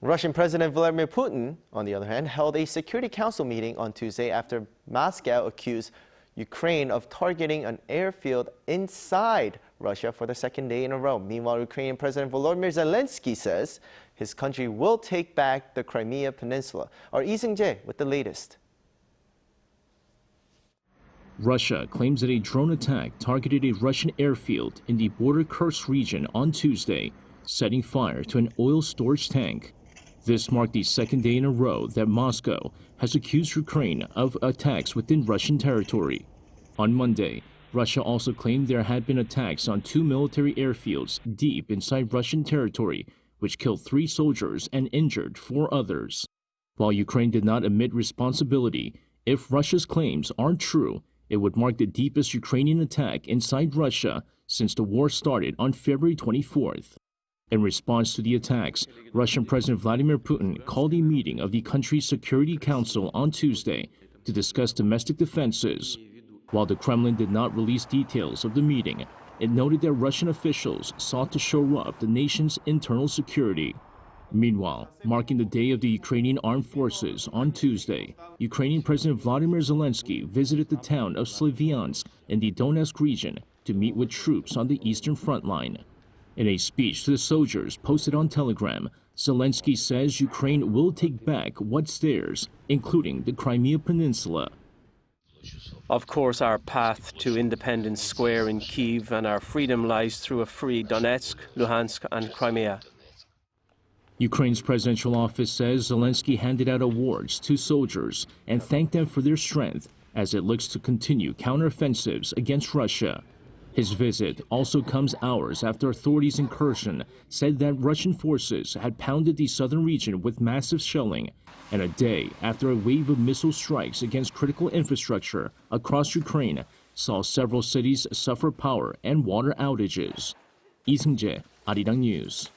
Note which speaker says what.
Speaker 1: Russian President Vladimir Putin, on the other hand, held a Security Council meeting on Tuesday after Moscow accused Ukraine of targeting an airfield inside Russia for the second day in a row. Meanwhile, Ukrainian President Volodymyr Zelenskyy says his country will take back the Crimea Peninsula. Our Seung-jae with the latest.
Speaker 2: Russia claims that a drone attack targeted a Russian airfield in the border Kursk region on Tuesday, setting fire to an oil storage tank. This marked the second day in a row that Moscow has accused Ukraine of attacks within Russian territory. On Monday, Russia also claimed there had been attacks on 2 military airfields deep inside Russian territory, which killed 3 soldiers and injured 4 others. While Ukraine did not admit responsibility, if Russia's claims aren't true, it would mark the deepest Ukrainian attack inside Russia since the war started on February 24th. In response to the attacks, Russian President Vladimir Putin called a meeting of the country's Security Council on Tuesday to discuss domestic defenses. While the Kremlin did not release details of the meeting, it noted that Russian officials sought to shore up the nation's internal security. Meanwhile, marking the day of the Ukrainian Armed Forces on Tuesday, Ukrainian President Vladimir Zelenskyy visited the town of Slavyansk in the Donetsk region to meet with troops on the eastern front line. In a speech to the soldiers posted on Telegram, Zelenskyy says Ukraine will take back what's theirs, including the Crimea Peninsula.
Speaker 3: Of course, our path to independence square in Kyiv and our freedom lies through a free Donetsk, Luhansk and Crimea.
Speaker 2: Ukraine's presidential office says Zelenskyy handed out awards to soldiers and thanked them for their strength as it looks to continue counteroffensives against Russia. His visit also comes hours after authorities in Kursk said that Russian forces had pounded the southern region with massive shelling, and a day after a wave of missile strikes against critical infrastructure across Ukraine saw several cities suffer power and water outages. Seung-jae, Arirang News.